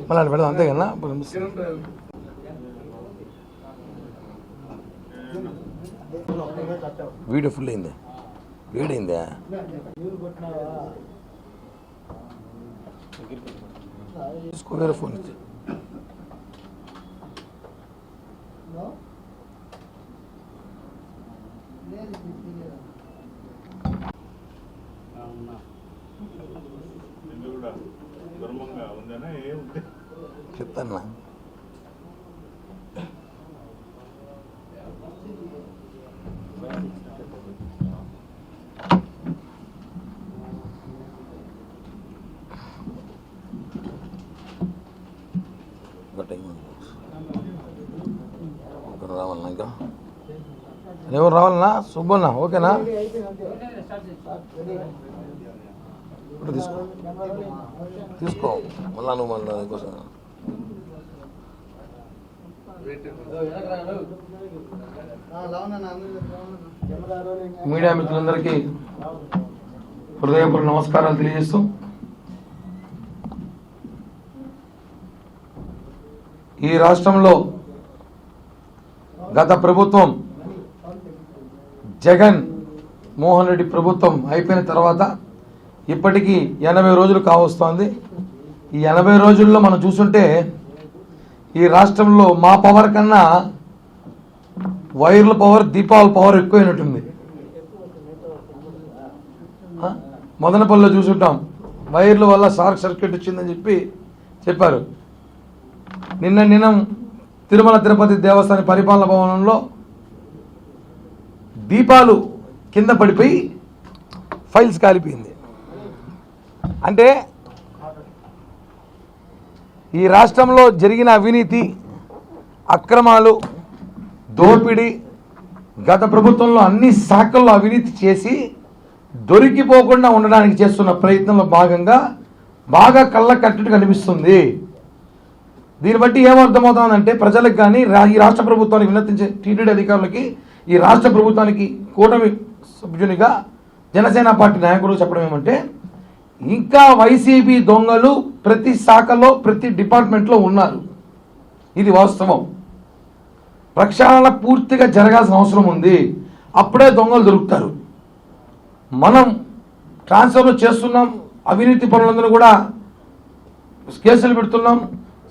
మళ్ళీ పెడదాం అంతే కదా. వీడియో ఫుల్ అయిందా? వేడైందా? తీసుకో, వేరే ఫోన్ ఇచ్చి. చెప్తాను రావాలన్నా, ఇంకా ఎవరు రావాలన్నా? సుబ్బన్నా ఓకేనా? తీసుకో తీసుకో, మళ్ళా నువ్వు మళ్ళీ ఇంకోసం. మీడియా మిత్రులందరికీ హృదయపూర్వక నమస్కారాలు తెలియజేస్తూ, ఈ రాష్ట్రంలో గత ప్రభుత్వం జగన్ మోహన్ రెడ్డి ప్రభుత్వం అయిపోయిన తర్వాత ఇప్పటికీ 80 రోజులు కావస్తోంది. ఈ 80 రోజుల్లో మనం చూస్తుంటే ఈ రాష్ట్రంలో మా పవర్ కన్నా వైర్ల పవర్, దీపావళి పవర్ ఎక్కువైనట్టుంది. మదనపల్లిలో చూసుంటాం, వైర్ల వల్ల షార్ట్ సర్క్యూట్ వచ్చిందని చెప్పారు. నిన్న తిరుమల తిరుపతి దేవస్థాన పరిపాలన భవనంలో దీపాలు కింద పడిపోయి ఫైల్స్ కాలిపోయింది. అంటే ఈ రాష్ట్రంలో జరిగిన అవినీతి, అక్రమాలు, దోపిడీ, గత ప్రభుత్వంలో అన్ని శాఖల్లో అవినీతి చేసి దొరికిపోకుండా ఉండడానికి చేస్తున్న ప్రయత్నంలో భాగంగా బాగా కళ్ళ కట్టట్టు కనిపిస్తుంది. దీన్ని బట్టి ఏమర్థమవుతుందంటే ప్రజలకు కానీ ఈ రాష్ట్ర ప్రభుత్వానికి విన్నతించే టీటీడీ అధికారులకి, ఈ రాష్ట్ర ప్రభుత్వానికి కూటమి సభ్యునిగా జనసేన పార్టీ నాయకులు చెప్పడం ఏమంటే, ఇంకా వైసీపీ దొంగలు ప్రతి శాఖలో, ప్రతి డిపార్ట్మెంట్లో ఉన్నారు. ఇది వాస్తవం. ప్రక్షాళన పూర్తిగా జరగాల్సిన అవసరం ఉంది. అప్పుడే దొంగలు దొరుకుతారు. మనం ట్రాన్స్ఫర్లు చేస్తున్నాం, అవినీతి పనులందరూ కూడా కేసులు పెడుతున్నాం,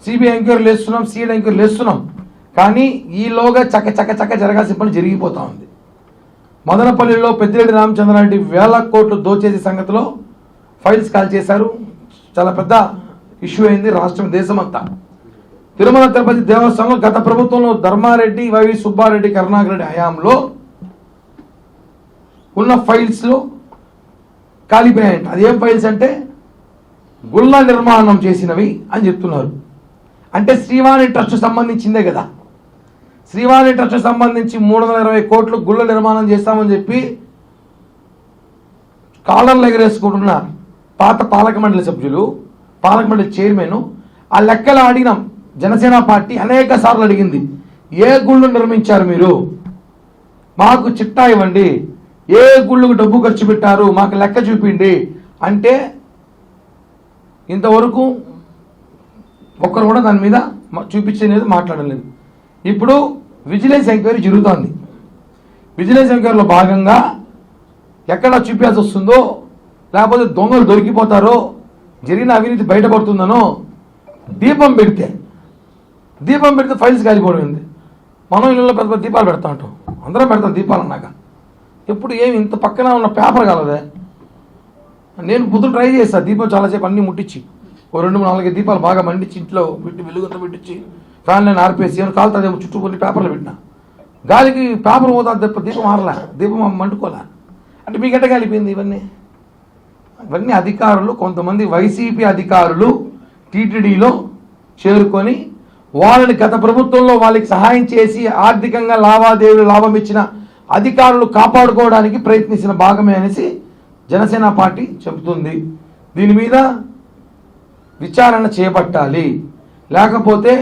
సిబిఐ ఎంక్వైరీలు వేస్తున్నాం, సిఐడి ఎంక్వైరీలు వేస్తున్నాం. కానీ ఈలోగా చక్క జరగాల్సిన పని జరిగిపోతూ ఉంది. మదనపల్లిలో పెద్దిరెడ్డి రామచంద్రారెడ్డి 1000 కోట్లు దోచేసే సంగతిలో ఫైల్స్ కాల్ చేశారు. చాలా పెద్ద ఇష్యూ అయింది రాష్ట్రం, దేశమంతా. తిరుమల తిరుపతి దేవస్థానంలో గత ప్రభుత్వంలో ధర్మారెడ్డి, వైవి సుబ్బారెడ్డి, కరుణాకర్ రెడ్డి హయాంలో ఉన్న ఫైల్స్లో కాలిపోయాయంట. అదేం ఫైల్స్ అంటే గుళ్ళ నిర్మాణం చేసినవి అని చెప్తున్నారు. అంటే శ్రీవాణి ట్రస్ట్ సంబంధించిందే కదా. శ్రీవాణి ట్రస్ట్ సంబంధించి 320 కోట్లు గుళ్ళ నిర్మాణం చేస్తామని చెప్పి కాలర్లు ఎగరేసుకుంటున్నారు పాత పాలక మండలి సభ్యులు, పాలక మండలి చైర్మన్. ఆ లెక్కలు అడిగినాం. జనసేన పార్టీ అనేక సార్లు అడిగింది, ఏ గుళ్ళు నిర్మించారు మీరు, మాకు చిట్టా ఇవ్వండి, ఏ గుళ్ళకు డబ్బు ఖర్చు పెట్టారు, మాకు లెక్క చూపిండి అంటే ఇంతవరకు ఒక్కరు కూడా దాని మీద చూపించలేదు, మాట్లాడలేదు. ఇప్పుడు విజిలెన్స్ ఎంక్వైరీ జరుగుతోంది. విజిలెన్స్ ఎంక్వైరీలో భాగంగా ఎక్కడ చూపించాల్సి వస్తుందో, లేకపోతే దొంగలు దొరికిపోతారో, జరిగిన అవినీతి బయటపడుతుందనో దీపం పెడితే ఫైల్స్ కాలిపోయింది. మనం ఇళ్ళలో పెద్ద పెద్ద దీపాలు పెడతా ఉంటాం, అందరం పెడతాం దీపాలు అన్నాక. ఎప్పుడు ఏమి ఇంత పక్కన ఉన్న పేపర్ కాలదే. నేను పొద్దున ట్రై చేస్తాను దీపం చాలాసేపు అన్నీ ముట్టించి, 2-4 దీపాలు బాగా మండించి ఇంట్లో పెట్టి వెలుగుతో పెట్టించి ఫ్యాన్ లైన్ ఆర్పేసి ఏమైనా కాలుతుందేమో చుట్టూ కొన్ని పేపర్లు పెట్టినా, గాలికి పేపర్ పోతా తప్ప దీపం ఆరలా, దీపం మంటుకోలే. అంటే మీకు ఎట్ట కాలిపోయింది? ఇవన్నీ అధికారులు, కొంతమంది వైసీపీ అధికారులు టీటీడీలో చేరుకొని వాళ్ళని గత ప్రభుత్వంలో వాళ్ళకి సహాయం చేసి ఆర్థికంగా లాభం ఇచ్చిన అధికారులు కాపాడుకోవడానికి ప్రయత్నించిన భాగమే అనేసి జనసేన పార్టీ చెబుతుంది. దీని మీద విచారణ చేపట్టాలి, లేకపోతే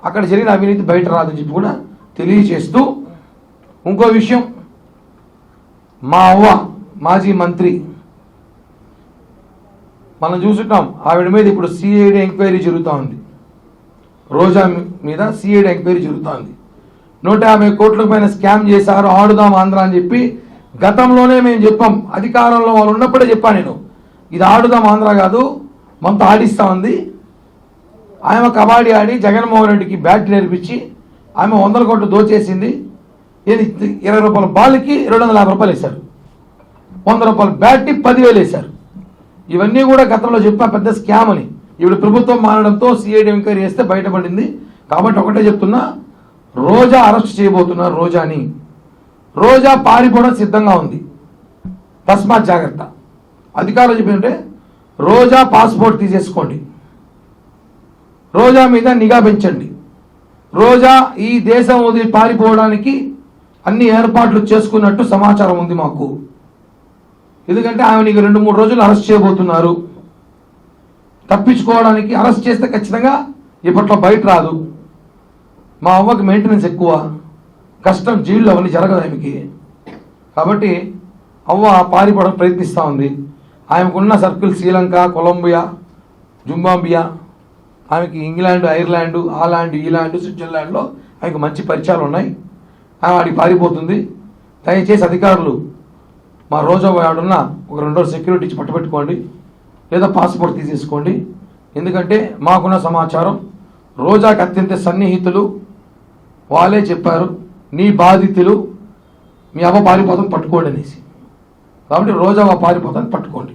అక్కడ జరిగిన అవినీతి బయట రాదని చెప్పి కూడా తెలియచేస్తూ, ఇంకో విషయం, మా అవ్వ మాజీ మంత్రి మనం చూసుంటాం. ఆవిడ మీద ఇప్పుడు సిఐడి ఎంక్వైరీ జరుగుతూ ఉంది. రోజా మీద సిఐడి ఎంక్వైరీ జరుగుతూ ఉంది. 150 కోట్ల పైన స్కామ్ చేశారు, ఆడుదాం ఆంధ్ర అని చెప్పి గతంలోనే మేము చెప్పాం. అధికారంలో వాళ్ళు ఉన్నప్పుడే చెప్పాను నేను, ఇది ఆడుదాం ఆంధ్ర కాదు, మనతో ఆడిస్తూ ఉంది. ఆమె కబడ్డీ ఆడి జగన్మోహన్ రెడ్డికి బ్యాట్ నేర్పించి ఆమె 100 కోట్లు దోచేసింది. 20 రూపాయల బాల్కి 250 రూపాయలు వేశారు, 100 రూపాయల బ్యాట్కి 10,000 వేశారు. ఇవన్నీ కూడా గతంలో చెప్పా పెద్ద స్కామ్ అని. ఇప్పుడు ప్రభుత్వం మారడంతో సిఐడి ఎంక్వైరీ చేస్తే బయటపడింది. కాబట్టి ఒకటే చెప్తున్నా, రోజా అరెస్ట్ చేయబోతున్నారు. రోజా పారిపోవడం సిద్ధంగా ఉంది, తస్మాత్ జాగ్రత్త. అధికారులు చెప్పినట్టే రోజా పాస్పోర్ట్ తీసేసుకోండి, రోజా మీద నిఘా పెంచండి. రోజా ఈ దేశం వదిలి పారిపోవడానికి అన్ని ఏర్పాట్లు చేసుకున్నట్టు సమాచారం ఉంది మాకు. ఎందుకంటే ఆమె 2-3 రోజులు అరెస్ట్ చేయబోతున్నారు. తప్పించుకోవడానికి అరెస్ట్ చేస్తే ఖచ్చితంగా ఇప్పట్లో బయట రాదు. మా అవ్వకి మెయింటెనెన్స్ ఎక్కువ, కష్టం, జైల్లో అవన్నీ జరగదు ఆమెకి. కాబట్టి అవ్వ పారిపోవడం ప్రయత్నిస్తూ ఉంది. ఆమెకున్న సర్కిల్ శ్రీలంక, కొలంబియా, జింబాబ్వే, ఆమెకి ఇంగ్లాండ్, ఐర్లాండ్, హాలాండ్, ఈలాండ్, స్విట్జర్లాండ్లో ఆమెకు మంచి పరిచయాలు ఉన్నాయి. ఆమె వాడికి పారిపోతుంది. దయచేసి అధికారులు మా రోజా వాడున్న ఒక 2 రోజులు సెక్యూరిటీ ఇచ్చి పట్టుబెట్టుకోండి, లేదా పాస్పోర్ట్ తీసేసుకోండి. ఎందుకంటే మాకున్న సమాచారం రోజాకి అత్యంత సన్నిహితులు వాళ్ళే చెప్పారు, నీ బాధితులు మీ అవ్వ పారిపోతాం పట్టుకోండి అనేసి. కాబట్టి రోజా అవ్వ పారిపోతాన్ని పట్టుకోండి.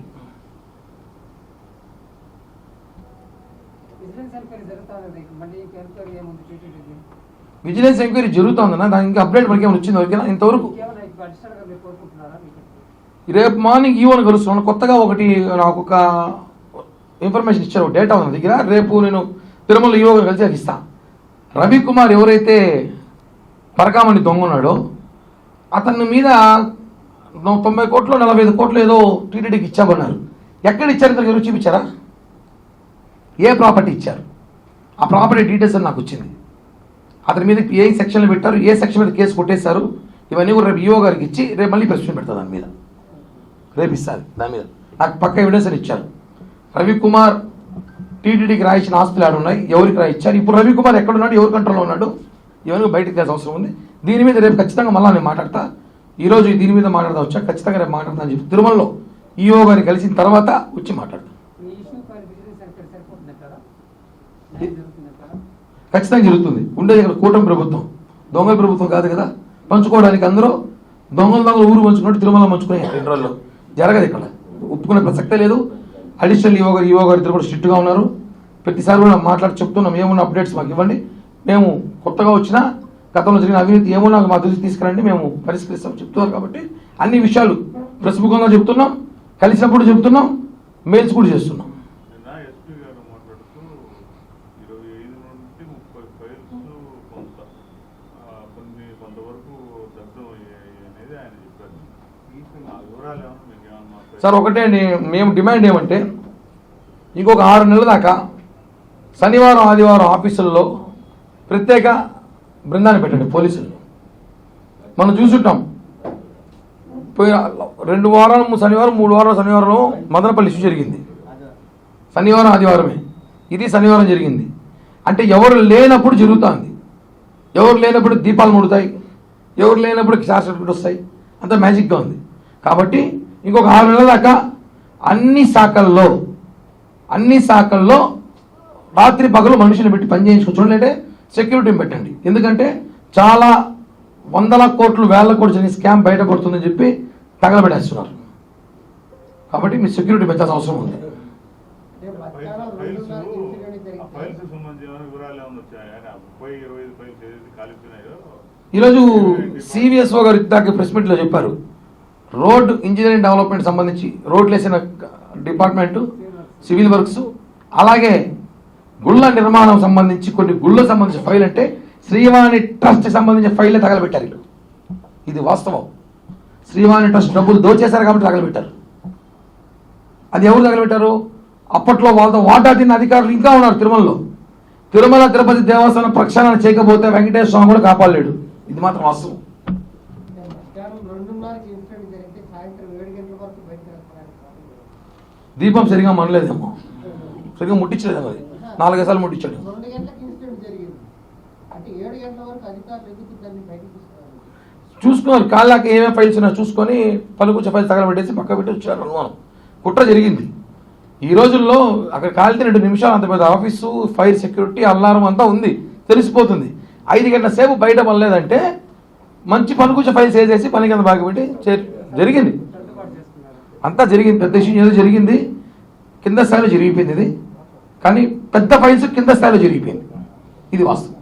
విజిలెన్స్ ఎంక్వైరీ జరుగుతుందన్నా, దానికి ఇంకా అప్డేట్ మనకి ఏమైనా వచ్చింది ఓకేనా? ఇంతవరకు రేపు మార్నింగ్ ఈవోని కలుస్తున్నాను. కొత్తగా ఒకటి నాకు ఒక ఇన్ఫర్మేషన్ ఇచ్చారు, డేటా ఉంది దగ్గర. రేపు నేను తిరుమల ఈవో కలిసి అది ఇస్తాను. రవికుమార్ ఎవరైతే పరకామణి దొంగ ఉన్నాడో అతని మీద 90 కోట్లు 45 కోట్లు ఏదో టీటీడీకి ఇచ్చామన్నారు. ఎక్కడ ఇచ్చారు ఎవరు చూపించారా? ఏ ప్రాపర్టీ ఇచ్చారు? ఆ ప్రాపర్టీ డీటెయిల్స్ అని నాకు వచ్చింది. అతని మీద ఏ సెక్షన్లు పెట్టారు, ఏ సెక్షన్ మీద కేసు కొట్టేశారు, ఇవన్నీ కూడా రేపు ఈవో గారికి ఇచ్చి రేపు మళ్ళీ ప్రశ్న పెడతాను. దాని మీద రేపు ఇస్తారు. దాని మీద నాకు పక్క ఎవిడెన్స్ అని ఇచ్చారు. రవికుమార్ టీటీడీకి రాయించిన ఆస్తులు ఆడున్నాయి, ఎవరికి రాయించారు, ఇప్పుడు రవికుమార్ ఎక్కడున్నాడు, ఎవరి కంట్రోల్లో ఉన్నాడు, ఇవన్నీ బయటకు తెలిసిన అవసరం ఉంది. దీని మీద రేపు ఖచ్చితంగా మళ్ళీ నేను మాట్లాడతా. ఈరోజు దీని మీద మాట్లాడదా వచ్చా, ఖచ్చితంగా రేపు మాట్లాడతా అని చెప్పి తిరుమలలో ఈఓ గారిని కలిసిన తర్వాత వచ్చి మాట్లాడతాం. ఖచ్చితంగా జరుగుతుంది. ఉండేది ఇక్కడ కూటమి ప్రభుత్వం, దొంగల ప్రభుత్వం కాదు కదా. పంచుకోవడానికి అందరూ దొంగలు ఊరు పంచుకున్నట్టు తిరుమల పంచుకునే 2 రోజుల్లో జరగదు. ఇక్కడ ఒప్పుకునే ప్రసక్తే లేదు. అడిషనల్ ఈఓ గారు ఇద్దరు కూడా స్ట్రిక్ట్గా ఉన్నారు. ప్రతిసారి కూడా మాట్లాడి చెప్తున్నాం, ఏమున్న అప్డేట్స్ మాకు ఇవ్వండి, మేము కొత్తగా వచ్చినా గతంలో జరిగిన అవినీతి ఏమున్నా మా దృష్టికి తీసుకురండి, మేము పరిష్కరిస్తాం చెప్తున్నారు. కాబట్టి అన్ని విషయాలు ప్రస్ఫుటంగా చెప్తున్నాం, కలిసినప్పుడు చెప్తున్నాం, మెయిల్స్ కూడా చేస్తున్నాం. సార్ ఒకటే అండి, మేము డిమాండ్ ఏమంటే ఇంకొక 6 నెలల దాకా శనివారం ఆదివారం ఆఫీసుల్లో ప్రత్యేక బృందాన్ని పెట్టండి పోలీసులు. మనం చూసుంటాం, పోయిన 2 వారాలు శనివారం, 3 వారాలు శనివారంలో మదనపల్లి ఇష్యూ జరిగింది. శనివారం ఆదివారమే, ఇది శనివారం జరిగింది. అంటే ఎవరు లేనప్పుడు జరుగుతుంది, ఎవరు లేనప్పుడు దీపాలు ముడుతాయి, ఎవరు లేనప్పుడు షార్ట్ సర్క్యూట్ వస్తాయి, అంత మ్యాజిక్గా ఉంది. కాబట్టి ఇంకొక 6 నెలల దాకా అన్ని శాఖల్లో రాత్రి పగలు మనుషులు పెట్టి పని చేయించుకోవచ్చు. చూడండి, సెక్యూరిటీని పెట్టండి. ఎందుకంటే చాలా 100 కోట్లు 1000 కోట్లు జరిగిన స్కామ్ బయటపడుతుందని చెప్పి తగలబెట్టేస్తున్నారు. కాబట్టి మీ సెక్యూరిటీ పెట్టాల్సిన అవసరం ఉంది. ఈరోజు సివిఎస్ఓ గారు ఇందాక ప్రెస్ మీట్లో చెప్పారు, రోడ్ ఇంజనీరింగ్ డెవలప్మెంట్ సంబంధించి రోడ్లు వేసిన డిపార్ట్మెంటు, సివిల్ వర్క్స్, అలాగే గుళ్ళ నిర్మాణం సంబంధించి కొన్ని గుళ్ళకు సంబంధించిన ఫైల్ అంటే శ్రీవాణి ట్రస్ట్ సంబంధించిన ఫైల్లే తగలబెట్టారు. ఇది వాస్తవం. శ్రీవాణి ట్రస్ట్ డబ్బులు దోచేశారు కాబట్టి తగలబెట్టారు. అది ఎవరు తగలబెట్టారు? అప్పట్లో వాళ్ళతో వాటా తిన్న అధికారులు ఇంకా ఉన్నారు తిరుమలలో. తిరుమల తిరుపతి దేవస్థానం ప్రక్షాళన చేయకపోతే వెంకటేశ్వర స్వామి కూడా కాపాడలేడు. ఇది మాత్రం వాస్తవం. జరిగితే సాయంత్రం 7 గంటల వరకు బయటకు వెళ్తున్నారు. దీపం సరిగా మనలేదేమో, సరిగా ముట్టించలేదేమో, అది 4-5 సార్లు ముట్టించాడు. 2 గంటలకు ఇన్సిడెంట్ జరిగింది అంటే 7 గంటల వరకు అధికారులు ఎందుకు దాన్ని బయటకు తీసుకున్నారు? చూసుకున్నారు, కాళ్ళకి ఏమేమి ఫైల్స్ ఉన్నా చూసుకొని పలుకుచ్చ ఫైల్స్ తగలబెట్టేసి పక్క పెట్టి వచ్చారు. అనుమానం కుట్ర జరిగింది. ఈ రోజుల్లో అక్కడ కాలితే 2 నిమిషాలు అంత పెద్ద ఆఫీసు, ఫైర్ సెక్యూరిటీ, అల్లారం అంతా ఉంది, తెలిసిపోతుంది. 5 గంటల సేపు బయట పడలేదంటే మంచి పలుకుచ్చ ఫైల్స్ వేసేసి పని కింద బాగా పెట్టి జరిగింది. అంతా జరిగింది, పెద్ద ఇష్యూ ఏదో జరిగింది, కింద స్థాయిలో జరిగిపోయింది ఇది. కానీ పెద్ద ఫైల్స్ కింద స్థాయిలో జరిగిపోయింది, ఇది వాస్తవం.